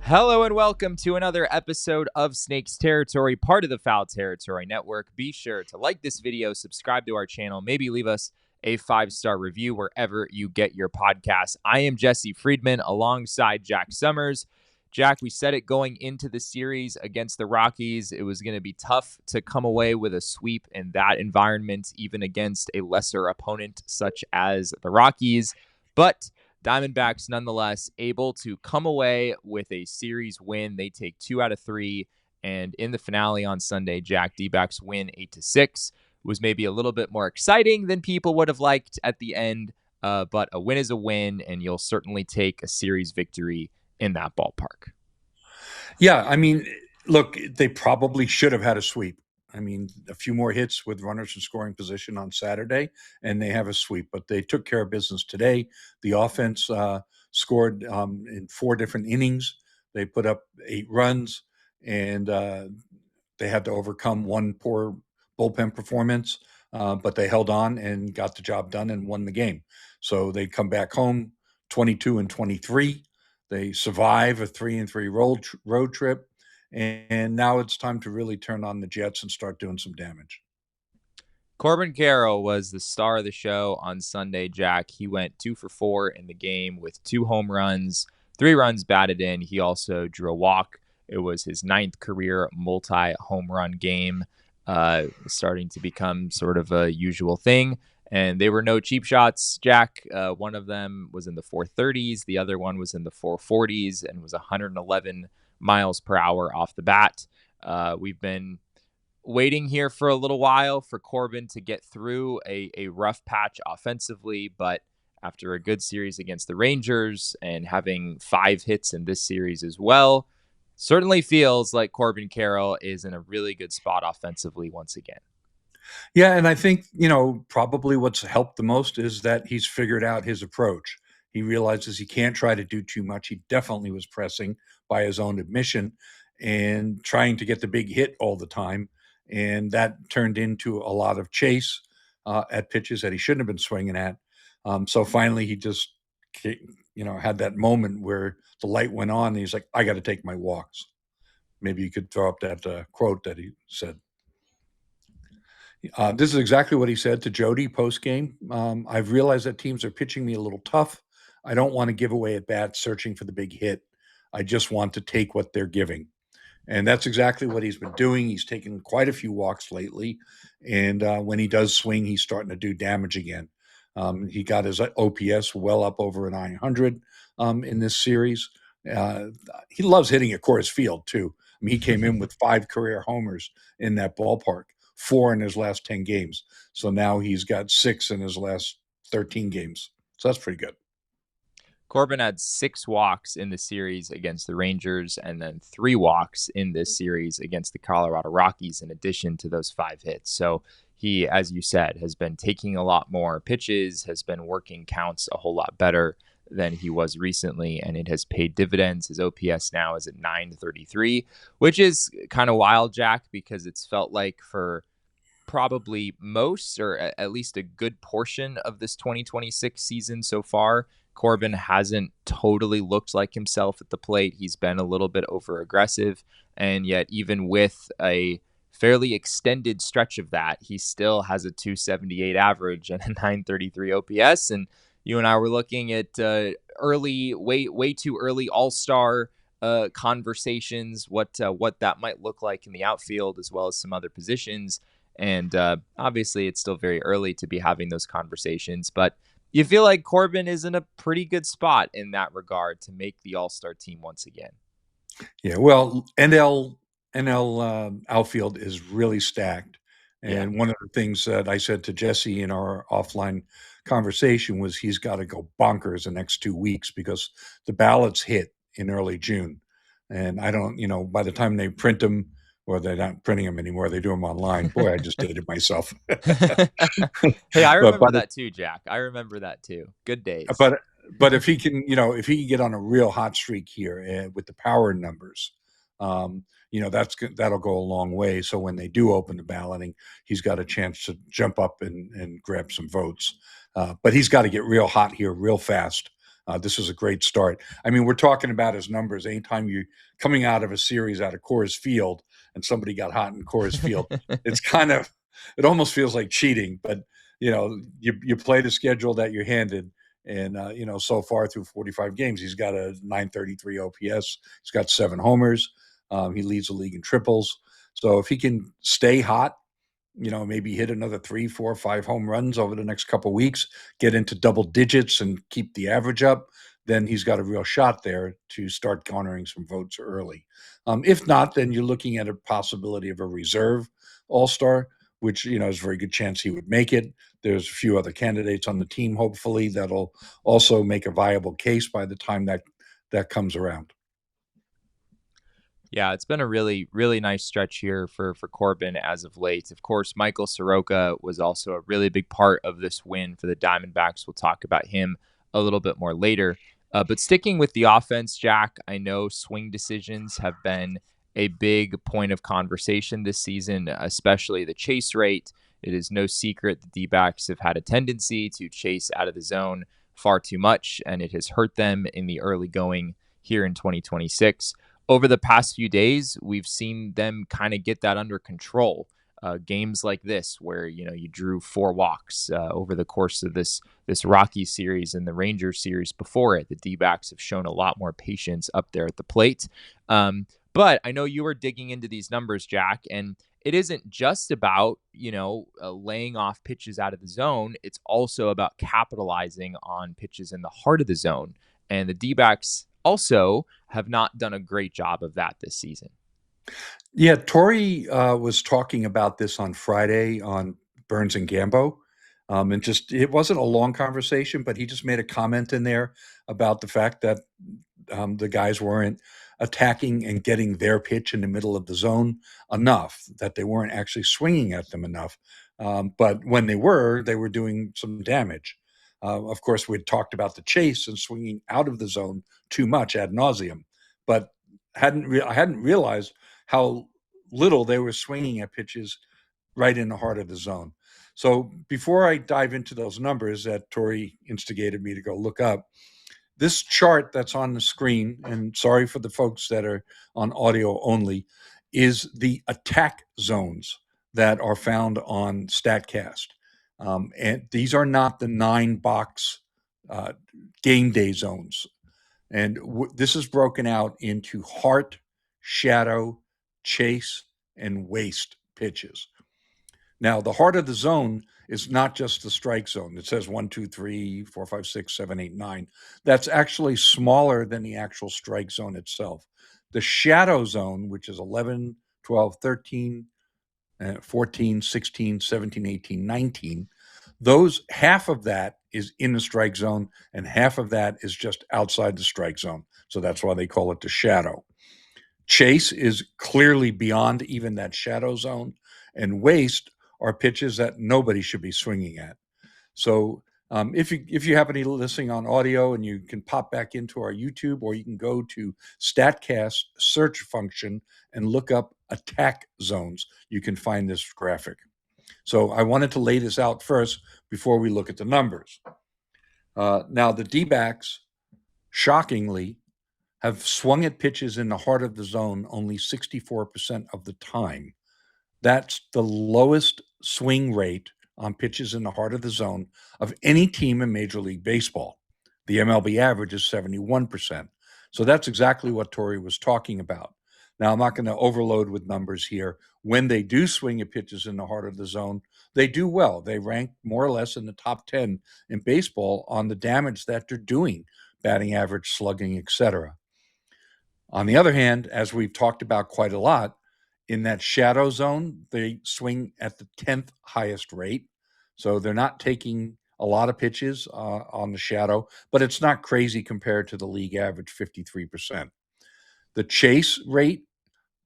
Hello and welcome to another episode of Snakes Territory, part of the Foul Territory Network. Be sure to like this video, subscribe to our channel, maybe leave us a 5-star review wherever you get your podcasts. I am Jesse Friedman alongside Jack Sommers. Jack, we said it going into the series against the Rockies. It was going to be tough to come away with a sweep in that environment, even against a lesser opponent such as the Rockies. But Diamondbacks, nonetheless, able to come away with a series win. They take 2 out of 3. And in the finale on Sunday, Jack, D-backs win 8-6. Was maybe a little bit more exciting than people would have liked at the end. But a win is a win, and you'll certainly take a series victory in that ballpark. Yeah, I mean, look, they probably should have had a sweep. I mean, a few more hits with runners in scoring position on Saturday, and they have a sweep. But they took care of business today. The offense scored in 4 different innings. They put up 8 runs, and they had to overcome one poor bullpen performance. But they held on and got the job done and won the game. So they come back home 22-23. They survive a 3-3 road trip. And now it's time to really turn on the jets and start doing some damage. Corbin Carroll was the star of the show on Sunday, Jack. He went 2 for 4 in the game with 2 home runs, 3 runs batted in. He also drew a walk. It was his 9th career multi-home run game, starting to become sort of a usual thing. And they were no cheap shots, Jack. One of them was in the 430s. The other one was in the 440s and was 111 miles per hour off the bat. We've been waiting here for a little while for Corbin to get through a rough patch offensively, but after a good series against the Rangers and having 5 hits in this series as well, certainly feels like Corbin Carroll is in a really good spot offensively once again. Yeah, and I think, probably what's helped the most is that he's figured out his approach. He realizes he can't try to do too much. He definitely was pressing by his own admission and trying to get the big hit all the time. And that turned into a lot of chase at pitches that he shouldn't have been swinging at. So finally, he just, had that moment where the light went on and he's like, I got to take my walks. Maybe you could throw up that quote that he said. This is exactly what he said to Jody post-game. I've realized that teams are pitching me a little tough. I don't want to give away at bats searching for the big hit. I just want to take what they're giving. And that's exactly what he's been doing. He's taken quite a few walks lately. And when he does swing, he's starting to do damage again. He got his OPS well up over 900 in this series. He loves hitting at Coors Field, too. I mean, he came in with 5 career homers in that ballpark. 4 in his last 10 games. So now he's got 6 in his last 13 games. So that's pretty good. Corbin had 6 walks in the series against the Rangers and then 3 walks in this series against the Colorado Rockies in addition to those 5 hits. So he, as you said, has been taking a lot more pitches, has been working counts a whole lot better than he was recently, and it has paid dividends. His OPS now is at 933, which is kind of wild, Jack, because it's felt like for probably most, or at least a good portion of this 2026 season so far, Corbin hasn't totally looked like himself at the plate. He's been a little bit over aggressive, and yet even with a fairly extended stretch of that, he still has a 278 average and a 933 OPS. And you and I were looking at way too early all-star conversations, what that might look like in the outfield as well as some other positions. And obviously, it's still very early to be having those conversations, but you feel like Corbin is in a pretty good spot in that regard to make the all-star team once again. Yeah, well, NL outfield is really stacked. And One of the things that I said to Jesse in our offline conversation was he's got to go bonkers the next 2 weeks because the ballots hit in early June. And I don't, by the time they print them, or they're not printing them anymore, they do them online. Boy, I just dated myself. Hey, I remember that too, Jack. I remember that too. Good days. But if he can, if he can get on a real hot streak here with the power numbers, that'll go a long way. So when they do open the balloting, he's got a chance to jump up and grab some votes. But he's got to get real hot here real fast This is a great start. I mean, we're talking about his numbers. Anytime you're coming out of a series out of Coors Field and somebody got hot in Coors Field, it's it almost feels like cheating. But you play the schedule that you're handed, and so far through 45 games, he's got a 933 OPS. He's got 7 homers. He leads the league in triples. So if he can stay hot, maybe hit another 3, 4, 5 home runs over the next couple of weeks, get into double digits and keep the average up, then he's got a real shot there to start garnering some votes early. If not, then you're looking at a possibility of a reserve all-star, which, is a very good chance he would make it. There's a few other candidates on the team, hopefully, that'll also make a viable case by the time that comes around. Yeah, it's been a really, really nice stretch here for Corbin as of late. Of course, Michael Soroka was also a really big part of this win for the Diamondbacks. We'll talk about him a little bit more later. But sticking with the offense, Jack, I know swing decisions have been a big point of conversation this season, especially the chase rate. It is no secret the D-backs have had a tendency to chase out of the zone far too much, and it has hurt them in the early going here in 2026. Over the past few days, we've seen them kind of get that under control. Games like this, where you drew 4 walks over the course of this Rockies series and the Rangers series before it, the D-backs have shown a lot more patience up there at the plate. But I know you were digging into these numbers, Jack, and it isn't just about laying off pitches out of the zone. It's also about capitalizing on pitches in the heart of the zone, and the D-backs also have not done a great job of that this season. Yeah, Tori was talking about this on Friday on Burns and Gambo. And it wasn't a long conversation, but he just made a comment in there about the fact that the guys weren't attacking and getting their pitch in the middle of the zone enough, that they weren't actually swinging at them enough. But when they were doing some damage. Of course, we'd talked about the chase and swinging out of the zone too much ad nauseum, but I hadn't realized how little they were swinging at pitches right in the heart of the zone. So before I dive into those numbers that Tori instigated me to go look up, this chart that's on the screen, and sorry for the folks that are on audio only, is the attack zones that are found on StatCast. And these are not the 9-box game day zones. And this is broken out into heart, shadow, chase, and waste pitches. Now, the heart of the zone is not just the strike zone. It says 1, 2, 3, 4, 5, 6, 7, 8, 9. That's actually smaller than the actual strike zone itself. The shadow zone, which is 11, 12, 13, 14, 16, 17, 18, 19, half of that is in the strike zone and half of that is just outside the strike zone. So that's why they call it the shadow. Chase is clearly beyond even that shadow zone, and waste are pitches that nobody should be swinging at. So if you happen to be listening on audio, and you can pop back into our YouTube, or you can go to StatCast search function and look up attack zones, you can find this graphic. So I wanted to lay this out first before we look at the numbers. Now, the D-backs, shockingly, have swung at pitches in the heart of the zone only 64% of the time. That's the lowest swing rate on pitches in the heart of the zone of any team in Major League Baseball. The MLB average is 71%. So that's exactly what Tori was talking about. Now, I'm not going to overload with numbers here. When they do swing at pitches in the heart of the zone, they do well. They rank more or less in the top 10 in baseball on the damage that they're doing, batting average, slugging, etc. On the other hand, as we've talked about quite a lot, in that shadow zone, they swing at the 10th highest rate. So they're not taking a lot of pitches on the shadow, but it's not crazy compared to the league average, 53%. The chase rate,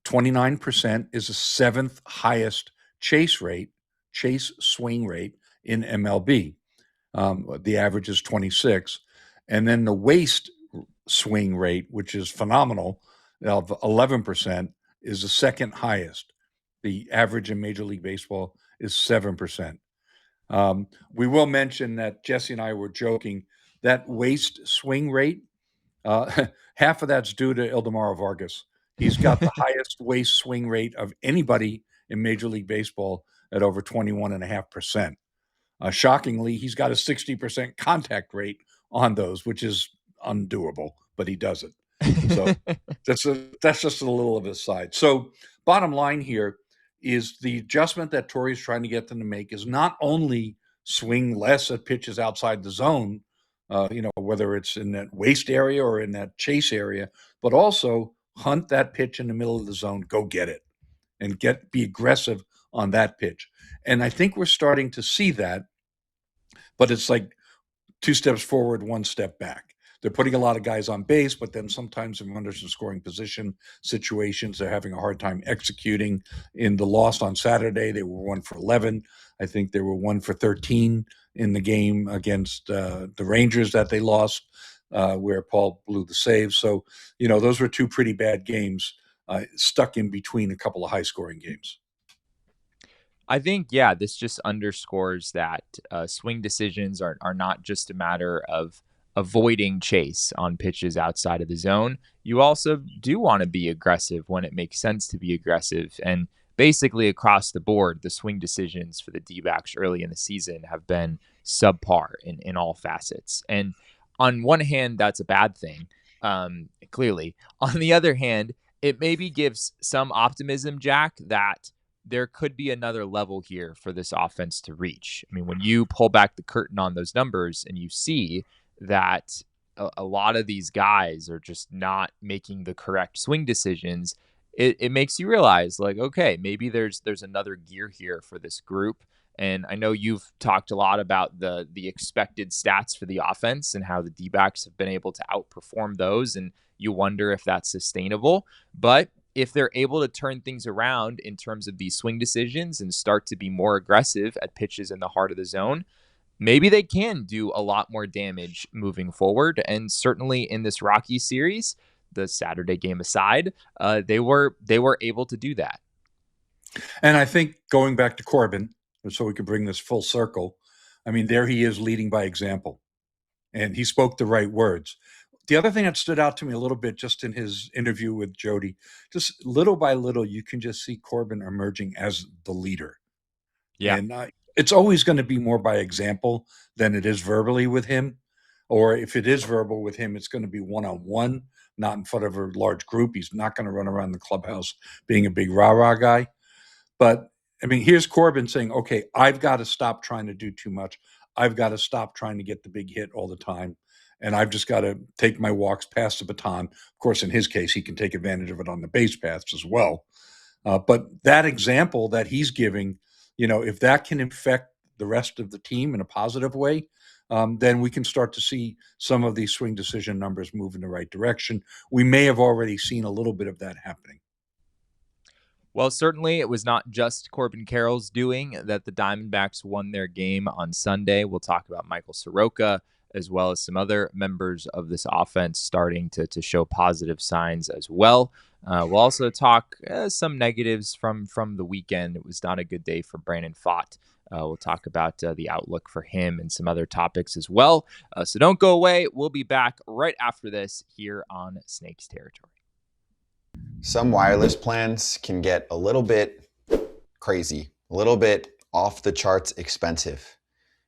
29%, is the 7th highest chase swing rate in MLB. The average is 26. And then the waste swing rate, which is phenomenal, of 11%, is the second highest. The average in Major League Baseball is 7%. We will mention that Jesse and I were joking that waist swing rate, half of that's due to Ildemaro Vargas. He's got the highest waist swing rate of anybody in Major League Baseball at over 21.5%. Shockingly, he's got a 60% contact rate on those, which is undoable, but he does it. So that's just a little of his side. So bottom line here is the adjustment that Torrey's trying to get them to make is not only swing less at pitches outside the zone, whether it's in that waist area or in that chase area, but also hunt that pitch in the middle of the zone, go get it, and be aggressive on that pitch. And I think we're starting to see that, but it's like 2 steps forward, 1 step back. They're putting a lot of guys on base, but then sometimes in runners in scoring position situations, they're having a hard time executing. In the loss on Saturday, they were 1 for 11. I think they were 1 for 13 in the game against the Rangers that they lost, where Paul blew the save. So, those were 2 pretty bad games stuck in between a couple of high-scoring games. I think, yeah, this just underscores that swing decisions are not just a matter of avoiding chase on pitches outside of the zone. You also do want to be aggressive when it makes sense to be aggressive. And basically across the board, the swing decisions for the D-backs early in the season have been subpar in all facets. And on one hand, that's a bad thing, clearly. On the other hand, it maybe gives some optimism, Jack, that there could be another level here for this offense to reach. I mean, when you pull back the curtain on those numbers and you see that a lot of these guys are just not making the correct swing decisions, it makes you realize, like, okay, maybe there's another gear here for this group. And I know you've talked a lot about the expected stats for the offense and how the D-backs have been able to outperform those, and you wonder if that's sustainable. But if they're able to turn things around in terms of these swing decisions and start to be more aggressive at pitches in the heart of the zone, maybe they can do a lot more damage moving forward. And certainly in this Rockies series, the Saturday game aside, they were able to do that. And I think going back to Corbin, so we could bring this full circle, I mean, there he is leading by example, and he spoke the right words. The other thing that stood out to me a little bit just in his interview with Jody, just little by little, you can just see Corbin emerging as the leader. Yeah. And it's always going to be more by example than it is verbally with him. Or if it is verbal with him, it's going to be one-on-one, not in front of a large group. He's not going to run around the clubhouse being a big rah-rah guy. But, I mean, here's Corbin saying, okay, I've got to stop trying to do too much. I've got to stop trying to get the big hit all the time. And I've just got to take my walks past the baton. Of course, in his case, he can take advantage of it on the base paths as well. But that example that he's giving, if that can affect the rest of the team in a positive way, then we can start to see some of these swing decision numbers move in the right direction. We may have already seen a little bit of that happening. Well, certainly it was not just Corbin Carroll's doing that the Diamondbacks won their game on Sunday. We'll talk about Michael Soroka, as well as some other members of this offense starting to show positive signs as well. We'll also talk some negatives from the weekend. It was not a good day for Brandon Pfaadt. We'll talk about the outlook for him and some other topics as well. So don't go away. We'll be back right after this here on Snakes Territory. Some wireless plans can get a little bit crazy, a little bit off the charts expensive.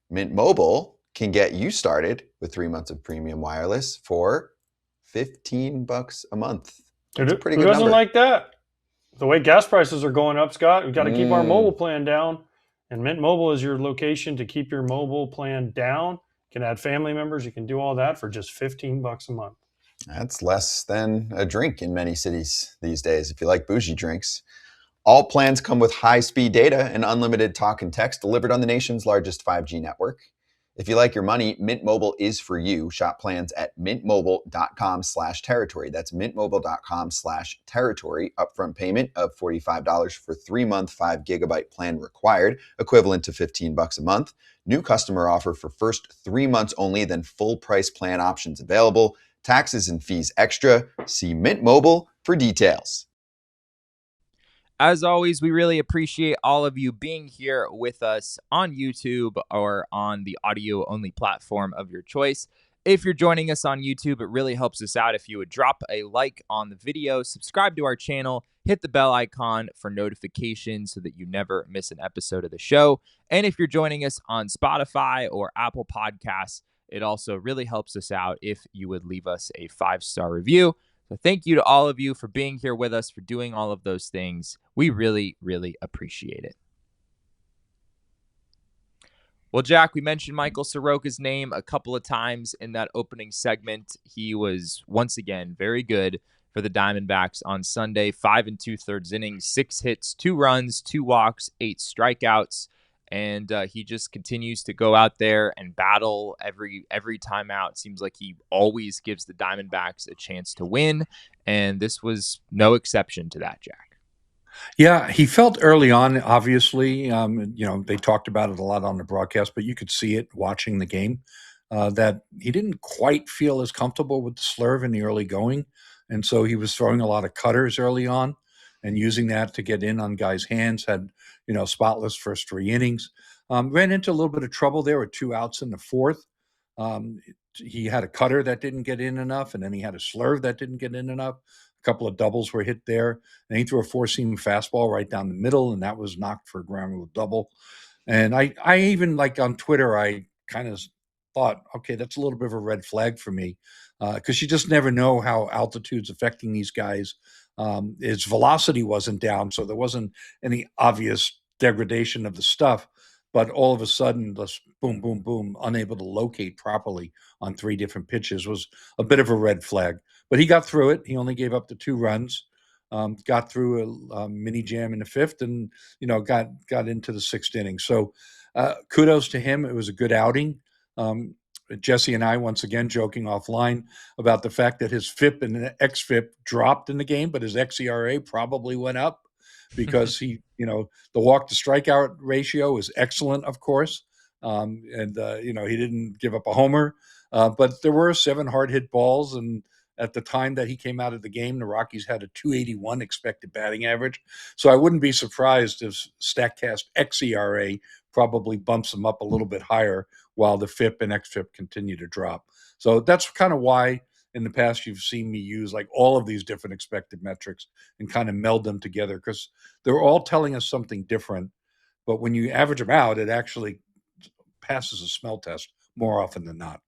Mint Mobile can get you started with 3 months of premium wireless for $15 a month. That's a pretty good Who doesn't number. Like that? The way gas prices are going up, Scott, we've got to keep our mobile plan down. And Mint Mobile is your location to keep your mobile plan down. You can add family members. You can do all that for just $15 a month. That's less than a drink in many cities these days, if you like bougie drinks. All plans come with high-speed data and unlimited talk and text delivered on the nation's largest 5G network. If you like your money, Mint Mobile is for you. Shop plans at mintmobile.com/territory. That's mintmobile.com/territory. Upfront payment of $45 for 3-month 5 gigabyte plan required, equivalent to $15 a month. New customer offer for first 3 months only, then full price plan options available. Taxes and fees extra. See Mint Mobile for details. As always, we really appreciate all of you being here with us on YouTube or on the audio-only platform of your choice. If you're joining us on YouTube, it really helps us out if you would drop a like on the video, subscribe to our channel, hit the bell icon for notifications so that you never miss an episode of the show. And if you're joining us on Spotify or Apple Podcasts, it also really helps us out if you would leave us a 5-star review. So thank you to all of you for being here with us, for doing all of those things. We really, really appreciate it. Well, Jack, we mentioned Michael Soroka's name a couple of times in that opening segment. He was, once again, very good for the Diamondbacks on Sunday. 5 2/3 innings, 6 hits, 2 runs, 2 walks, 8 strikeouts. And he just continues to go out there and battle every time out. Seems like he always gives the Diamondbacks a chance to win. And this was no exception to that, Jack. Yeah, he felt early on, obviously, they talked about it a lot on the broadcast, but you could see it watching the game, that he didn't quite feel as comfortable with the slurve in the early going. And so he was throwing a lot of cutters early on and using that to get in on guys' hands, had, spotless first 3 innings. Ran into a little bit of trouble there with 2 outs in the 4th. He had a cutter that didn't get in enough, and then he had a slurve that didn't get in enough. A couple of doubles were hit there, and he threw a 4-seam fastball right down the middle, and that was knocked for a ground rule double. And I even, like, on Twitter, I kind of thought, okay, that's a little bit of a red flag for me, because you just never know how altitude's affecting these guys. His velocity wasn't down, so there wasn't any obvious degradation of the stuff. But all of a sudden, just boom, boom, boom, unable to locate properly on 3 different pitches was a bit of a red flag. But he got through it. He only gave up the 2 runs, got through a mini jam in the 5th, and got into the 6th inning. So kudos to him. It was a good outing. Jesse and I, once again, joking offline about the fact that his FIP and XFIP dropped in the game, but his xERA probably went up because the walk to strikeout ratio is excellent, of course. He didn't give up a homer, but there were 7 hard hit balls. And at the time that he came out of the game, the Rockies had a 281 expected batting average. So I wouldn't be surprised if StatCast xERA probably bumps him up a little bit higher while the FIP and XFIP continue to drop. So that's kind of why in the past you've seen me use like all of these different expected metrics and kind of meld them together, because they're all telling us something different. But when you average them out, it actually passes a smell test more often than not.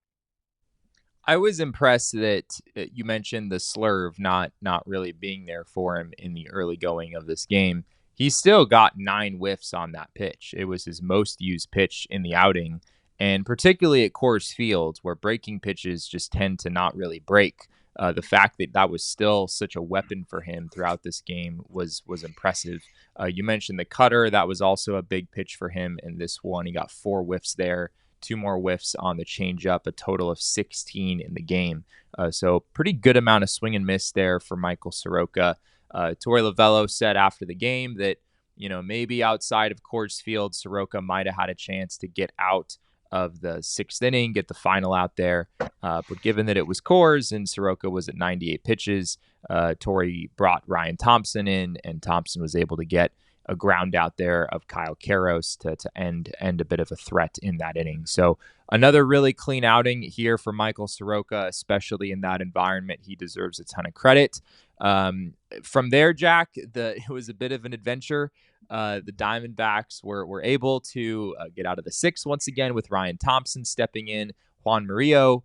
I was impressed that you mentioned the slurve not really being there for him in the early going of this game. He still got 9 whiffs on that pitch. It was his most used pitch in the outing, and particularly at Coors Field, where breaking pitches just tend to not really break. The fact that that was still such a weapon for him throughout this game was impressive. You mentioned the cutter. That was also a big pitch for him in this one. He got 4 whiffs there, 2 more whiffs on the changeup, a total of 16 in the game. So pretty good amount of swing and miss there for Michael Soroka. Torey Lovullo said after the game that, maybe outside of Coors Field, Soroka might have had a chance to get out of the 6th inning, get the final out there. But given that it was Coors and Soroka was at 98 pitches, Torey brought Ryan Thompson in, and Thompson was able to get a ground out there of Kyle Karros to end a bit of a threat in that inning. So another really clean outing here for Michael Soroka, especially in that environment. He deserves a ton of credit. From there, Jack, it was a bit of an adventure. The Diamondbacks were able to get out of the 6th once again with Ryan Thompson stepping in. Juan Murillo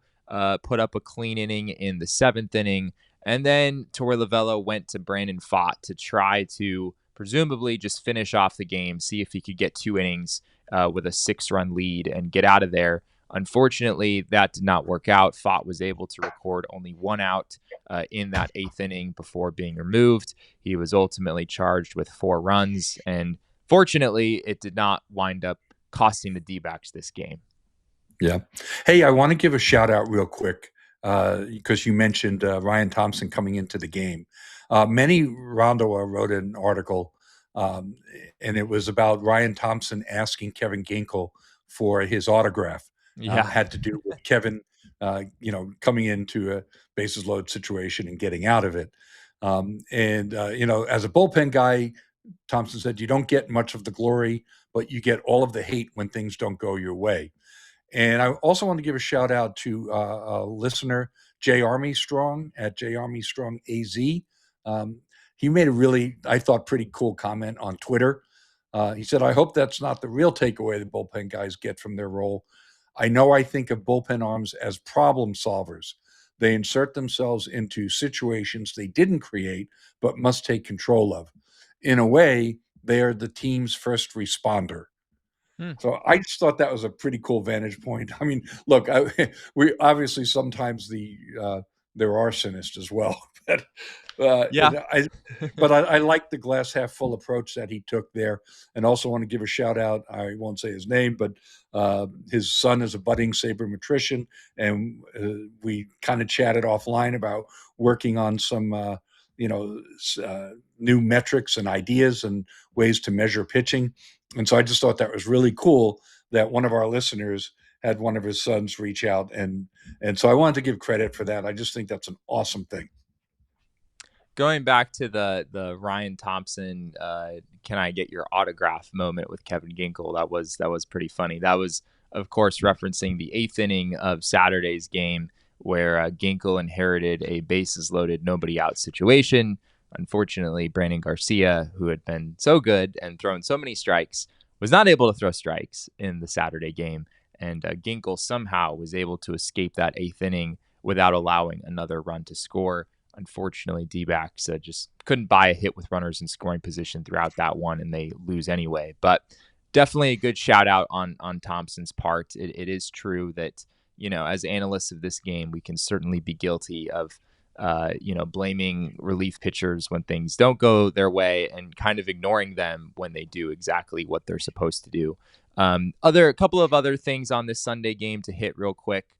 put up a clean inning in the 7th inning. And then Torey Lovullo went to Brandon Pfaadt to try to presumably just finish off the game, see if he could get 2 innings with a 6-run lead and get out of there. Unfortunately, that did not work out. Pfaadt was able to record only 1 out in that 8th inning before being removed. He was ultimately charged with 4 runs, and fortunately, it did not wind up costing the D-backs this game. Yeah. Hey, I want to give a shout out real quick because you mentioned Ryan Thompson coming into the game. Manny Rondoa wrote an article, and it was about Ryan Thompson asking Kevin Ginkel for his autograph. Had to do with Kevin, coming into a bases load situation and getting out of it. As a bullpen guy, Thompson said, you don't get much of the glory, but you get all of the hate when things don't go your way. And I also want to give a shout out to a listener, J Armstrong at J Armstrong AZ. He made a really, I thought, pretty cool comment on Twitter. He said, "I hope that's not the real takeaway the bullpen guys get from their role. I know I think of bullpen arms as problem solvers. They insert themselves into situations they didn't create but must take control of. In a way, they are the team's first responder." So I just thought that was a pretty cool vantage point. I mean, look, we obviously sometimes there are cynists as well, but Yeah. I like the glass half full approach that he took there, and also want to give a shout out. I won't say his name, but his son is a budding sabermetrician, and we kind of chatted offline about working on some new metrics and ideas and ways to measure pitching. And so I just thought that was really cool that one of our listeners had one of his sons reach out, and so I wanted to give credit for that. I just think that's an awesome thing. Going back to the Ryan Thompson, can I get your autograph moment with Kevin Ginkel? That was pretty funny. That was, of course, referencing the 8th inning of Saturday's game where Ginkel inherited a bases loaded, nobody out situation. Unfortunately, Brandon Garcia, who had been so good and thrown so many strikes, was not able to throw strikes in the Saturday game. And Ginkel somehow was able to escape that 8th inning without allowing another run to score. Unfortunately, D-backs just couldn't buy a hit with runners in scoring position throughout that one, and they lose anyway. But definitely a good shout out on Thompson's part. It is true that, as analysts of this game, we can certainly be guilty of blaming relief pitchers when things don't go their way and kind of ignoring them when they do exactly what they're supposed to do. A couple of other things on this Sunday game to hit real quick.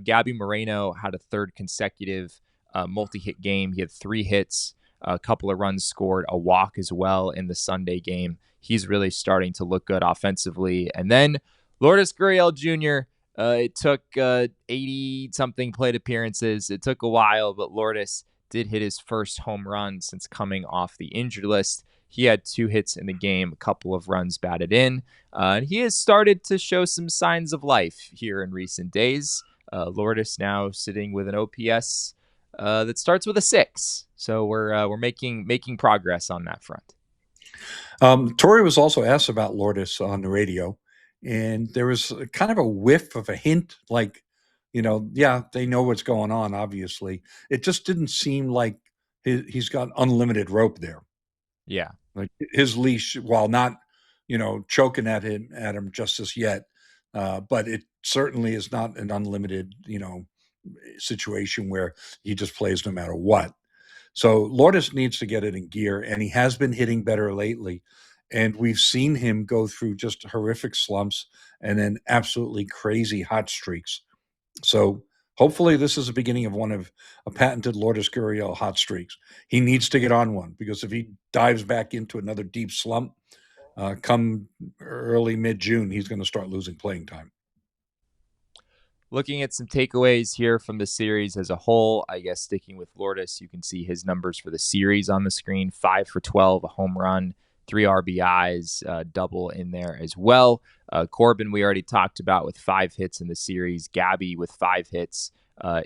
Gabby Moreno had a third consecutive multi-hit game. He had 3 hits, a couple of runs scored, a walk as well in the Sunday game. He's really starting to look good offensively. And then Lourdes Gurriel Jr., it took 80-something plate appearances. It took a while, but Lourdes did hit his first home run since coming off the injured list. He had 2 hits in the game, a couple of runs batted in. And he has started to show some signs of life here in recent days. Lourdes now sitting with an OPS that starts with a 6. So we're making progress on that front. Tori was also asked about Lourdes on the radio, and there was kind of a whiff of a hint, like, they know what's going on, obviously. It just didn't seem like he's got unlimited rope there. Yeah. Like his leash, while not, choking at him just as yet, but it certainly is not an unlimited, situation where he just plays no matter what. So Lourdes needs to get it in gear, and he has been hitting better lately. And we've seen him go through just horrific slumps and then absolutely crazy hot streaks. So hopefully this is the beginning of one of a patented Lourdes Gurriel hot streaks. He needs to get on one, because if he dives back into another deep slump, come early mid-June, he's going to start losing playing time. Looking at some takeaways here from the series as a whole, I guess sticking with Lourdes, you can see his numbers for the series on the screen: 5 for 12, a home run, 3 RBIs, double in there as well. Corbin, we already talked about, with 5 hits in the series. Gabby with 5 hits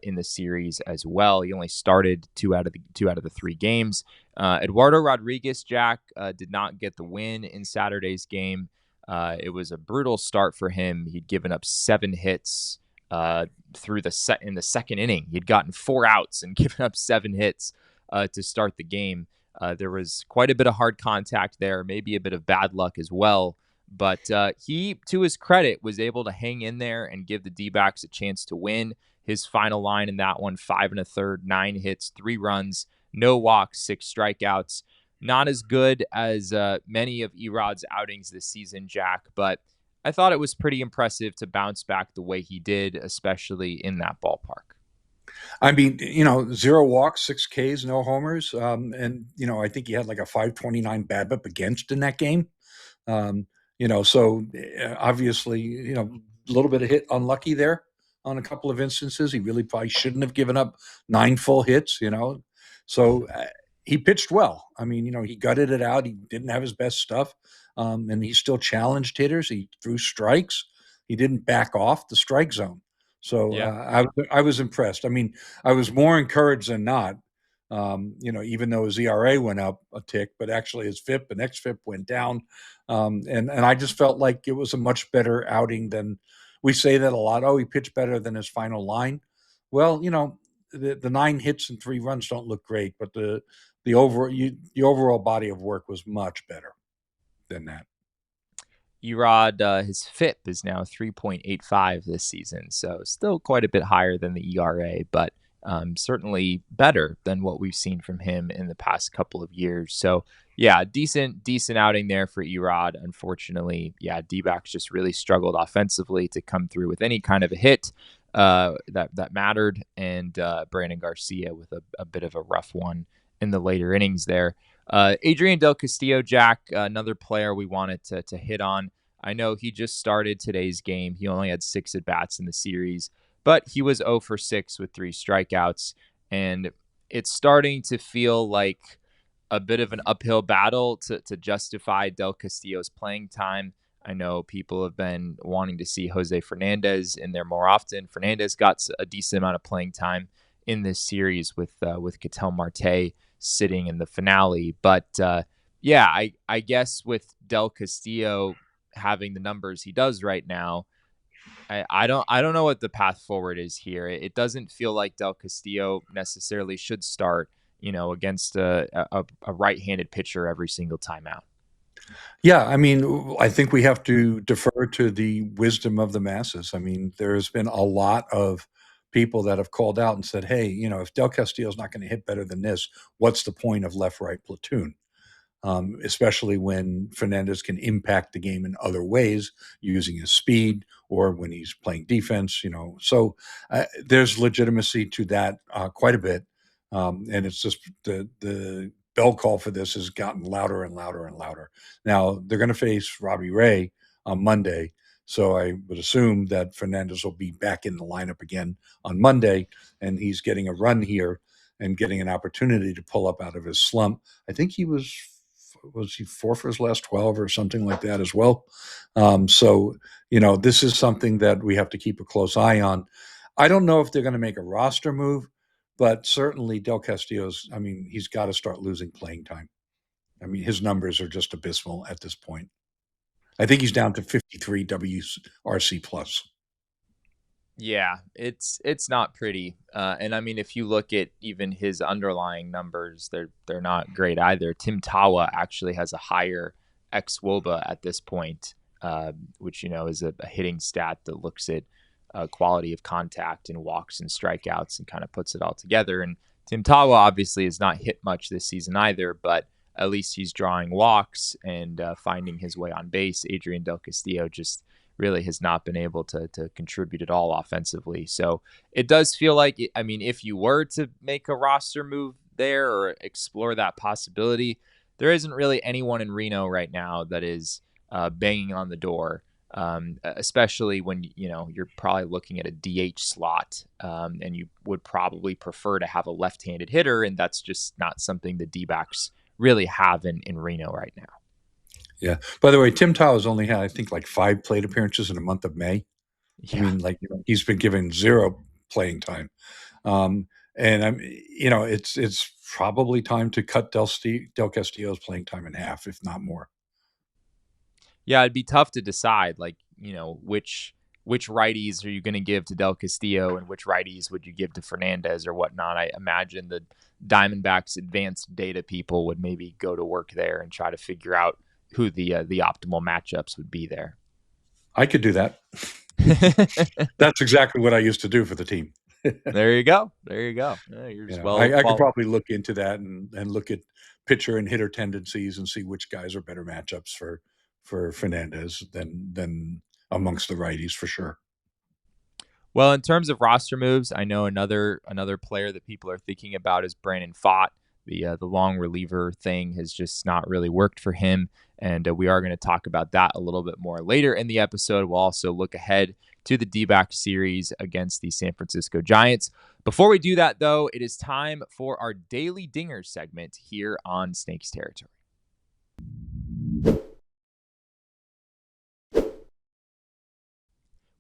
in the series as well. He only started 2 out of the 3 games. Eduardo Rodriguez, Jack, did not get the win in Saturday's game. It was a brutal start for him. He'd given up 7 hits in the second inning. He'd gotten 4 outs and given up 7 hits to start the game. There was quite a bit of hard contact there, maybe a bit of bad luck as well. But he, to his credit, was able to hang in there and give the D-backs a chance to win. His final line in that one: 5 1/3, 9 hits, 3 runs, no walks, 6 strikeouts. Not as good as many of Erod's outings this season, Jack, but I thought it was pretty impressive to bounce back the way he did, especially in that ballpark. I mean, 0 walks, 6 Ks, no homers. And, I think he had like a 529 BABIP against in that game. So obviously, a little bit of hit unlucky there on a couple of instances. He really probably shouldn't have given up 9 full hits, So he pitched well. I mean, he gutted it out. He didn't have his best stuff. And he still challenged hitters. He threw strikes. He didn't back off the strike zone. So Yeah. I was impressed. I mean, I was more encouraged than not. Even though his ERA went up a tick, but actually his FIP and xFIP went down, and I just felt like it was a much better outing than we say that a lot. Oh, he pitched better than his final line. Well, the 9 hits and 3 runs don't look great, but the overall body of work was much better than that. Erod, his FIP is now 3.85 this season, so still quite a bit higher than the ERA, but certainly better than what we've seen from him in the past couple of years. So yeah, decent outing there for Erod. Unfortunately, yeah, D-backs just really struggled offensively to come through with any kind of a hit that mattered, and Brandon Garcia with a bit of a rough one in the later innings there. Adrian Del Castillo, Jack, another player we wanted to hit on. I know he just started today's game. He only had 6 at-bats in the series, but he was 0 for 6 with 3 strikeouts, and it's starting to feel like a bit of an uphill battle to justify Del Castillo's playing time. I know people have been wanting to see Jose Fernandez in there more often. Fernandez got a decent amount of playing time in this series with Ketel Marte sitting in the finale. But I guess with Del Castillo having the numbers he does right now, I don't know what the path forward is here. It doesn't feel like Del Castillo necessarily should start, against a right-handed pitcher every single time out. Yeah, I mean, I think we have to defer to the wisdom of the masses. I mean, there's been a lot of people that have called out and said, hey, if Del Castillo's not going to hit better than this, what's the point of left-right platoon? Especially when Fernandez can impact the game in other ways using his speed or when he's playing defense, So there's legitimacy to that quite a bit. And it's just the bell call for this has gotten louder and louder and louder. Now, they're going to face Robbie Ray on Monday. So I would assume that Fernandez will be back in the lineup again on Monday, and he's getting a run here and getting an opportunity to pull up out of his slump. I think he was he 4 for his last 12 or something like that as well. This is something that we have to keep a close eye on. I don't know if they're going to make a roster move, but certainly Del Castillo's, he's got to start losing playing time. His numbers are just abysmal at this point. I think he's down to 53 WRC plus. Yeah, it's not pretty. And if you look at even his underlying numbers, they're not great either. Tim Tawa actually has a higher xWOBA at this point, which is a hitting stat that looks at quality of contact and walks and strikeouts and kind of puts it all together. And Tim Tawa obviously has not hit much this season either, but at least he's drawing walks and finding his way on base. Adrian Del Castillo just really has not been able to contribute at all offensively. So it does feel like, if you were to make a roster move there or explore that possibility, there isn't really anyone in Reno right now that is banging on the door, especially when, you're probably looking at a DH slot, and you would probably prefer to have a left-handed hitter, and that's just not something the D-backs really have in Reno right now. Yeah. By the way, Tim Tawa's only had, I think, like 5 plate appearances in the month of May. Yeah. He's been given 0 playing time. It's probably time to cut Del Castillo's playing time in half, if not more. Yeah, it'd be tough to decide, which righties are you going to give to Del Castillo and which righties would you give to Fernandez or whatnot. I imagine the Diamondbacks advanced data people would maybe go to work there and try to figure out who the optimal matchups would be there. I could do that. That's exactly what I used to do for the team. There you go. Yeah, you're just I could probably look into that and look at pitcher and hitter tendencies and see which guys are better matchups for Fernandez than amongst the righties for sure. Well, in terms of roster moves, I know another player that people are thinking about is Brandon Pfaadt. The long reliever thing has just not really worked for him, and we are going to talk about that a little bit more later in the episode. We'll also look ahead to the D-backs series against the San Francisco Giants. Before we do that, though, it is time for our Daily Dingers segment here on Snakes Territory.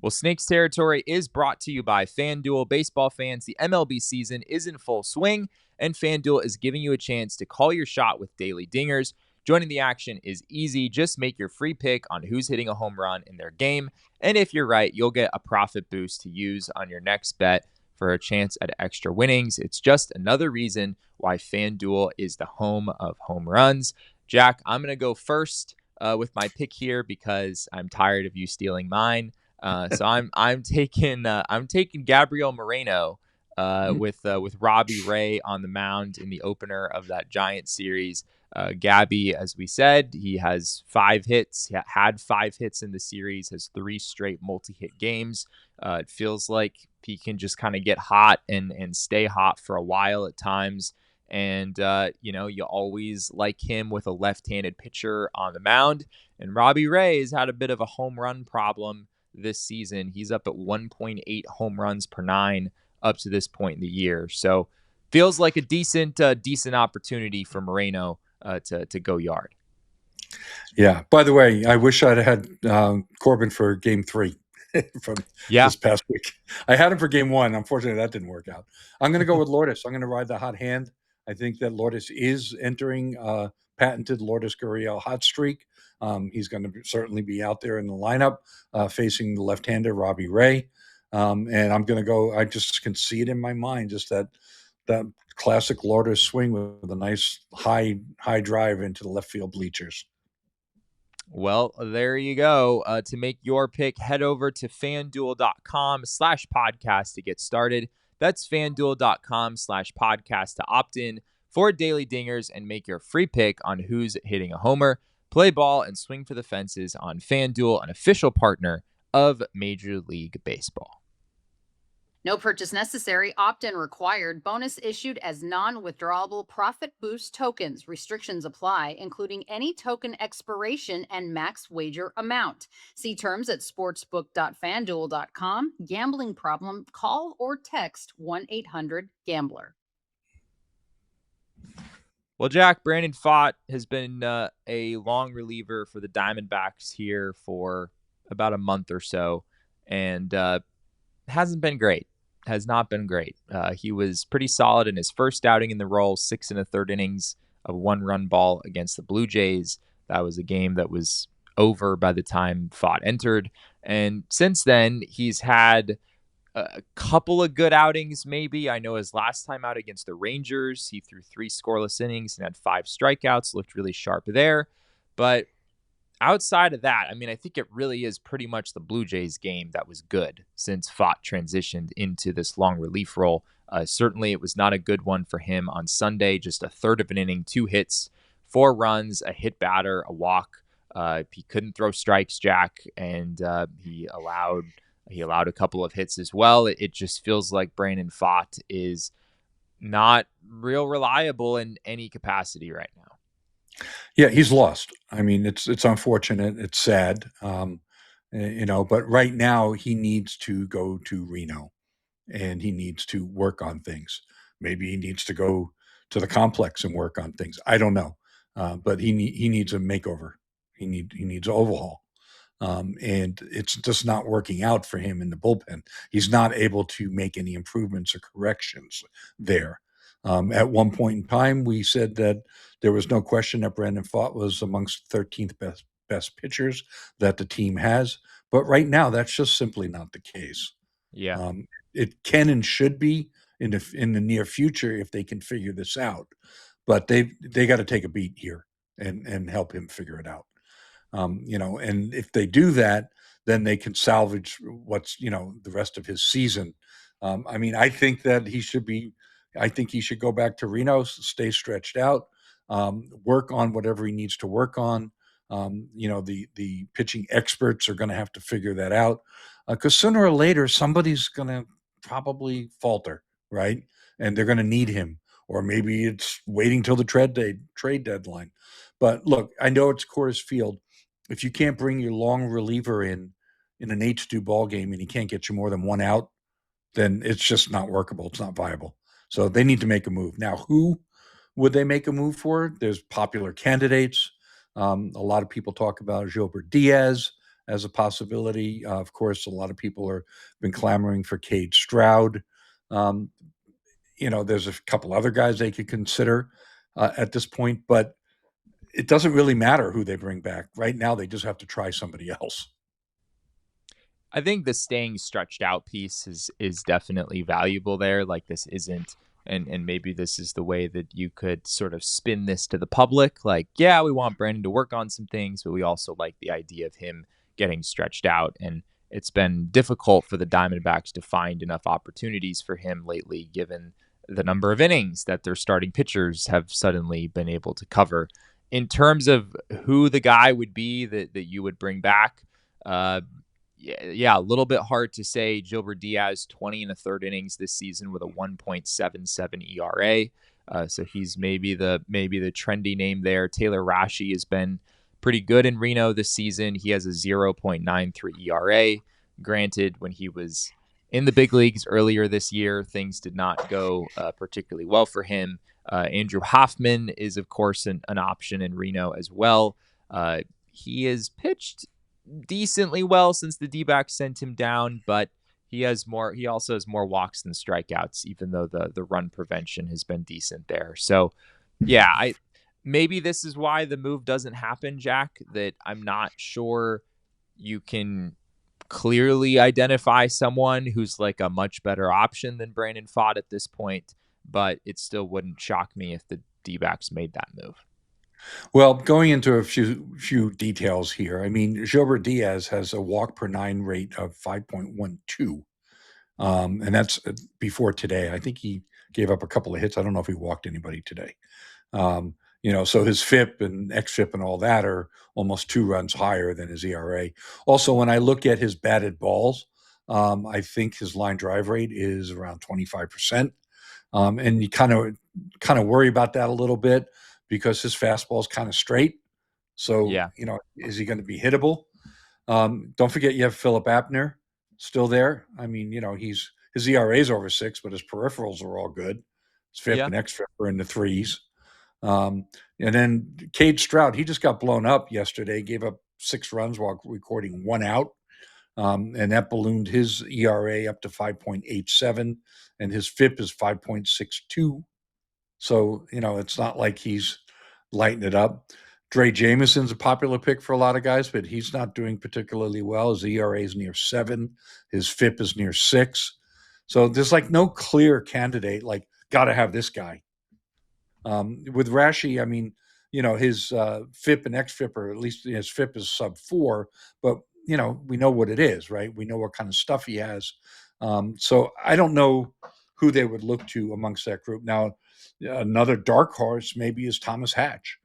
Well, Snakes Territory is brought to you by FanDuel. Baseball fans, the MLB season is in full swing, and FanDuel is giving you a chance to call your shot with daily dingers. Joining the action is easy. Just make your free pick on who's hitting a home run in their game. And if you're right, you'll get a profit boost to use on your next bet for a chance at extra winnings. It's just another reason why FanDuel is the home of home runs. Jack, I'm going to go first with my pick here because I'm tired of you stealing mine. So I'm taking Gabriel Moreno with Robbie Ray on the mound in the opener of that Giant series. Gabby, as we said, he has 5 hits. He had 5 hits in the series. Has 3 straight multi-hit games. It feels like he can just kind of get hot and stay hot for a while at times. And you always like him with a left-handed pitcher on the mound. And Robbie Ray has had a bit of a home run problem this season. He's up at 1.8 home runs per 9 up to this point in the year. So feels like a decent opportunity for Moreno to go yard. Yeah. By the way, I wish I'd had Corbin for Game 3 from this past week. I had him for Game 1. Unfortunately, that didn't work out. I'm going to go with Lourdes. I'm going to ride the hot hand. I think that Lourdes is entering patented Lourdes Gurriel hot streak. He's going to certainly be out there in the lineup facing the left-hander Robbie Ray. And I'm going to go. I just can see it in my mind, just that classic Lourdes swing with a nice high drive into the left field bleachers. Well, there you go. To make your pick, head over to fanduel.com/podcast to get started. That's fanduel.com/podcast to opt in for daily dingers and make your free pick on who's hitting a homer. Play ball and swing for the fences on FanDuel, an official partner of Major League Baseball. No purchase necessary. Opt-in required. Bonus issued as non-withdrawable profit boost tokens. Restrictions apply, including any token expiration and max wager amount. See terms at sportsbook.fanduel.com. Gambling problem? Call or text 1-800-GAMBLER. Well, Jack, Brandon Pfaadt has been a long reliever for the Diamondbacks here for about a month or so, and hasn't been great. Has not been great. He was pretty solid in his first outing in the role, 6 1/3 innings of 1-run ball against the Blue Jays. That was a game that was over by the time Pfaadt entered. And since then, he's had a couple of good outings, maybe. I know his last time out against the Rangers, he threw 3 scoreless innings and had 5 strikeouts, looked really sharp there. But outside of that, I mean, I think it really is pretty much the Blue Jays game that was good since Pfaadt transitioned into this long relief role. Certainly, it was not a good one for him on Sunday. Just a third of an inning, 2 hits, 4 runs, a hit batter, a walk. He couldn't throw strikes, Jack, and he allowed a couple of hits as well. It just feels like Brandon Pfaadt is not real reliable in any capacity right now. Yeah, he's lost. I mean, it's unfortunate. It's sad, but right now he needs to go to Reno and he needs to work on things. Maybe he needs to go to the complex and work on things. I don't know, but he needs a makeover. He needs overhaul, and it's just not working out for him in the bullpen. He's not able to make any improvements or corrections there. At one point in time, we said that there was no question that Brandon Pfaadt was amongst 13th best pitchers that the team has. But right now, that's just simply not the case. Yeah. It can and should be in the near future if they can figure this out. But they got to take a beat here and help him figure it out. And if they do that, then they can salvage what's, the rest of his season. I think that he should go back to Reno, stay stretched out, work on whatever he needs to work on. The pitching experts are going to have to figure that out because sooner or later, somebody's going to probably falter, right? And they're going to need him. Or maybe it's waiting till the trade deadline. But look, I know it's Coors Field. If you can't bring your long reliever in an 8-2 ball game and he can't get you more than 1 out, then it's just not workable. It's not viable. So they need to make a move. Now, who would they make a move for? There's popular candidates. A lot of people talk about Gilbert Diaz as a possibility. Of course, a lot of people have been clamoring for Cade Stroud. There's a couple other guys they could consider at this point, but it doesn't really matter who they bring back. Right now, they just have to try somebody else. I think the staying stretched out piece is definitely valuable there. Like, this isn't, and maybe this is the way that you could sort of spin this to the public. Like, yeah, we want Brandon to work on some things, but we also like the idea of him getting stretched out. And it's been difficult for the Diamondbacks to find enough opportunities for him lately, given the number of innings that their starting pitchers have suddenly been able to cover. In terms of who the guy would be that you would bring back, yeah, a little bit hard to say. Gilbert Diaz, 20 and a third innings this season with a 1.77 ERA. So he's maybe the trendy name there. Taylor Rashi has been pretty good in Reno this season. He has a 0.93 ERA. Granted, when he was in the big leagues earlier this year, things did not go particularly well for him. Andrew Hoffman is, of course, an option in Reno as well. He has pitched decently well since the D-backs sent him down, but he also has more walks than strikeouts, even though the run prevention has been decent there. So yeah, maybe this is why the move doesn't happen, Jack, that I'm not sure you can clearly identify someone who's like a much better option than Brandon Pfaadt at this point, but it still wouldn't shock me if the D-backs made that move. Well, going into a few details here, I mean, Gilbert Diaz has a walk per nine rate of 5.12, and that's before today. I think he gave up a couple of hits. I don't know if he walked anybody today. So his FIP and XFIP and all that are almost 2 runs higher than his ERA. Also, when I look at his batted balls, I think his line drive rate is around 25%, and you kind of worry about that a little bit, because his fastball is kind of straight. So, yeah. Is he going to be hittable? Don't forget you have Philip Abner still there. I mean, his ERA is over 6, but his peripherals are all good. His FIP and XFIP are in the 3s. And then Cade Stroud, he just got blown up yesterday, gave up 6 runs while recording 1 out. And that ballooned his ERA up to 5.87, and his FIP is 5.62. So, it's not like he's lighting it up. Dre Jameson's a popular pick for a lot of guys, but he's not doing particularly well. His ERA is near 7. His FIP is near 6. So there's like no clear candidate, like, got to have this guy. With Rashi, I mean, his FIP and XFIP, or at least his FIP is sub 4, but, we know what it is, right? We know what kind of stuff he has. So I don't know who they would look to amongst that group. Now, another dark horse maybe is Thomas Hatch.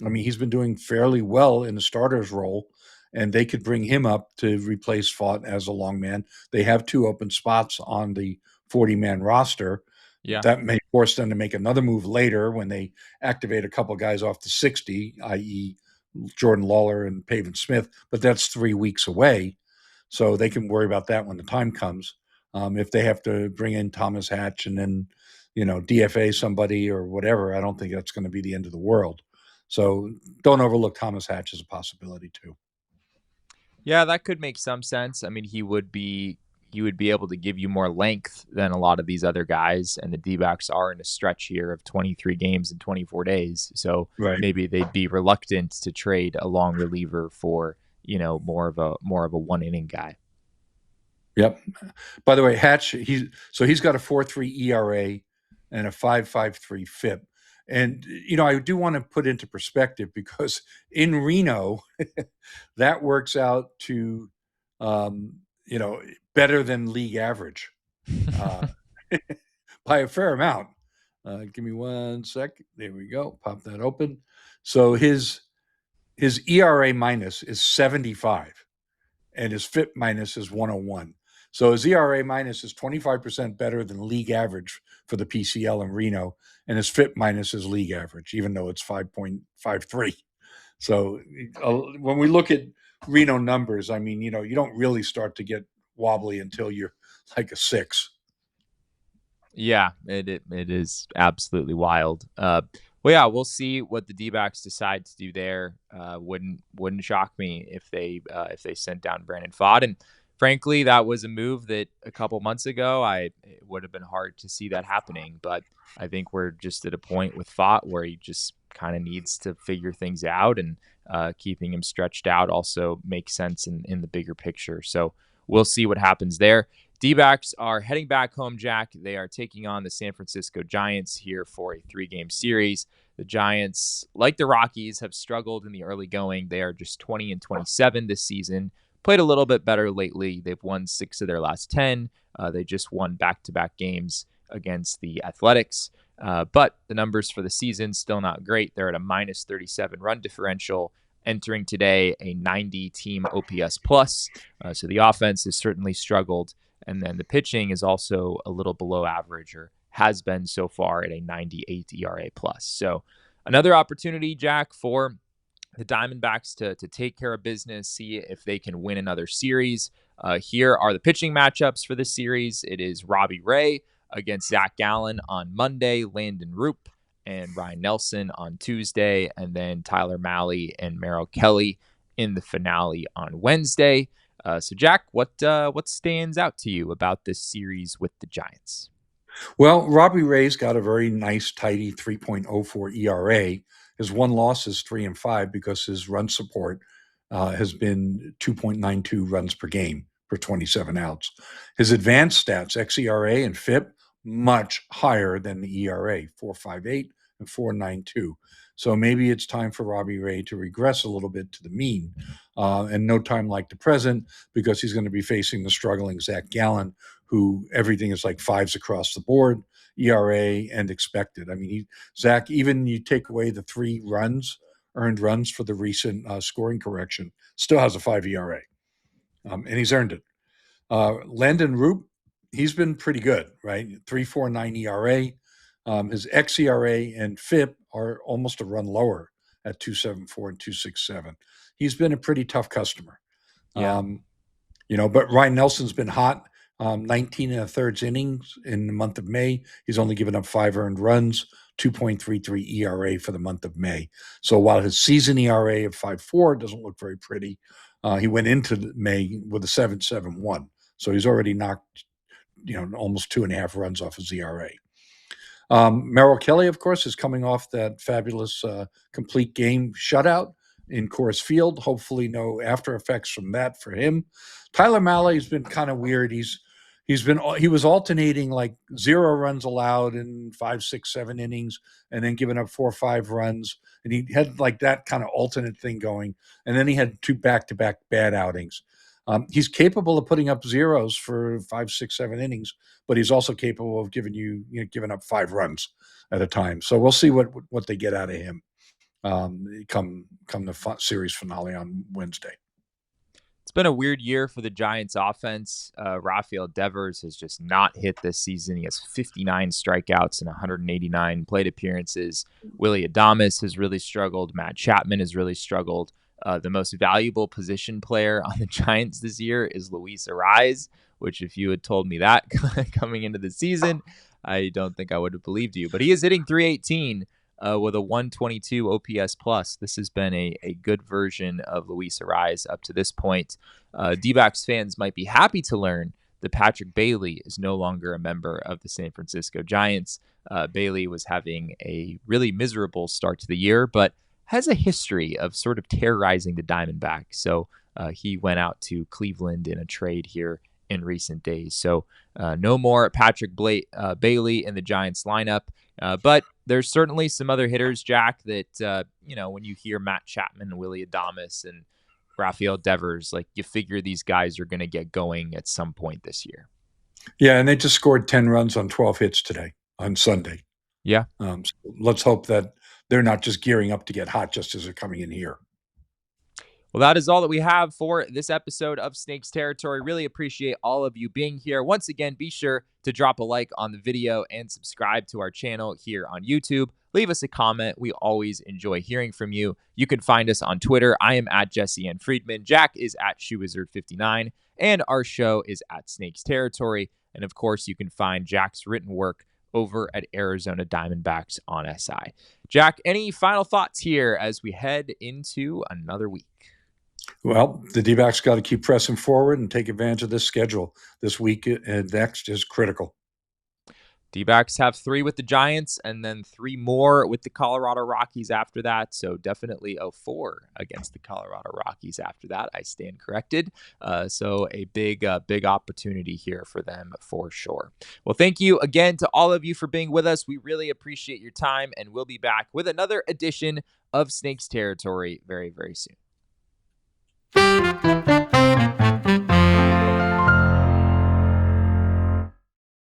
I mean, he's been doing fairly well in the starter's role, and they could bring him up to replace Pfaadt as a long man. They have 2 open spots on the 40-man roster. Yeah. That may force them to make another move later when they activate a couple guys off the 60, i.e. Jordan Lawler and Pavin Smith, but that's 3 weeks away. So they can worry about that when the time comes. If they have to bring in Thomas Hatch and then, DFA somebody or whatever, I don't think that's going to be the end of the world. So don't overlook Thomas Hatch as a possibility too. Yeah, that could make some sense. I mean, he would be able to give you more length than a lot of these other guys, and the D-backs are in a stretch here of 23 games in 24 days. So maybe they'd be reluctant to trade a long reliever for, more of a 1-inning guy. Yep. By the way, Hatch, he's got a 4.3 ERA and a 5.53 FIP. And, I do want to put into perspective, because in Reno, that works out to, better than league average by a fair amount. Give me 1 sec. There we go. Pop that open. So his ERA minus is 75, and his FIP minus is 101. So his ERA minus is 25% better than league average for the PCL in Reno, and his FIP minus is league average, even though it's 5.53. So when we look at Reno numbers, I mean, you don't really start to get wobbly until you're like a 6. Yeah, it is absolutely wild. Well, yeah, we'll see what the D-backs decide to do there. Wouldn't shock me if they sent down Brandon Pfaadt. And frankly, that was a move that a couple months ago it would have been hard to see that happening. But I think we're just at a point with Pfaadt where he just kind of needs to figure things out, and keeping him stretched out also makes sense in the bigger picture. So we'll see what happens there. D-backs are heading back home, Jack. They are taking on the San Francisco Giants here for a 3-game series. The Giants, like the Rockies, have struggled in the early going. They are just 20-27 this season. Played a little bit better lately. They've won 6 of their last 10. They just won back-to-back games against the Athletics. But the numbers for the season still not great. They're at a minus 37 run differential, entering today a 90 team OPS plus. So the offense has certainly struggled. And then the pitching is also a little below average, or has been so far, at a 98 ERA plus. So another opportunity, Jack, for the Diamondbacks to take care of business, see if they can win another series. Here are the pitching matchups for this series. It is Robbie Ray against Zach Gallen on Monday, Landon Roop and Ryan Nelson on Tuesday, and then Tyler Mahle and Merrill Kelly in the finale on Wednesday. So, Jack, what stands out to you about this series with the Giants? Well, Robbie Ray's got a very nice, tidy 3.04 ERA. His one loss is 3-5 because his run support has been 2.92 runs per game per 27 outs. His advanced stats, xERA and FIP, much higher than the ERA, 4.58 and 4.92. So maybe it's time for Robbie Ray to regress a little bit to the mean, and no time like the present, because he's going to be facing the struggling Zach Gallen, who everything is like 5s across the board, ERA and expected. I mean, Zach, even you take away the 3 earned runs for the recent scoring correction, still has a 5 ERA, and he's earned it. Landon Roop, he's been pretty good, right? 3.49 ERA. His xERA and FIP are almost a run lower at 2.74 and 2.67. He's been a pretty tough customer. Yeah. But Ryan Nelson's been hot. 19 1/3 innings in the month of May. He's only given up 5 earned runs, 2.33 ERA for the month of May. So while his season ERA of 5.4 doesn't look very pretty, he went into May with a 7.71. So he's already knocked, almost 2.5 runs off his ERA. Merrill Kelly, of course, is coming off that fabulous complete game shutout in Coors Field. Hopefully no after effects from that for him. Tyler Mahle has been kind of weird. He was alternating like 0 runs allowed in 5, 6, 7 innings, and then giving up 4 or 5 runs. And he had like that kind of alternate thing going. And then he had 2 back-to-back bad outings. He's capable of putting up zeros for 5, 6, 7 innings, but he's also capable of giving up 5 runs at a time. So we'll see what they get out of him come the series finale on Wednesday. It's been a weird year for the Giants offense. Rafael Devers has just not hit this season. He has 59 strikeouts and 189 plate appearances. Willy Adames has really struggled. Matt Chapman has really struggled. The most valuable position player on the Giants this year is Luis Arraez, which if you had told me that coming into the season, I don't think I would have believed you. But he is hitting 318 with a 122 OPS plus. This has been a good version of Luis Arraez up to this point. D-backs fans might be happy to learn that Patrick Bailey is no longer a member of the San Francisco Giants. Bailey was having a really miserable start to the year, but has a history of sort of terrorizing the Diamondbacks. So he went out to Cleveland in a trade here in recent days. So no more Patrick Bailey in the Giants lineup. But there's certainly some other hitters, Jack, that, when you hear Matt Chapman and Willy Adames and Rafael Devers, like you figure these guys are going to get going at some point this year. Yeah, and they just scored 10 runs on 12 hits today on Sunday. Yeah. So let's hope that they're not just gearing up to get hot just as they're coming in here. Well, that is all that we have for this episode of Snakes Territory. Really appreciate all of you being here. Once again, be sure to drop a like on the video and subscribe to our channel here on YouTube. Leave us a comment. We always enjoy hearing from you. You can find us on Twitter. I am at Jesse N. Friedman. Jack is at ShoeWizard59. And our show is at Snakes Territory. And of course, you can find Jack's written work over at Arizona Diamondbacks on SI. Jack, any final thoughts here as we head into another week? Well, the D-backs got to keep pressing forward and take advantage of this schedule. This week and next is critical. D-backs have 3 with the Giants and then 3 more with the Colorado Rockies after that. So definitely a 4 against the Colorado Rockies after that. I stand corrected. So a big opportunity here for them for sure. Well, thank you again to all of you for being with us. We really appreciate your time, and we'll be back with another edition of Snakes Territory very, very soon.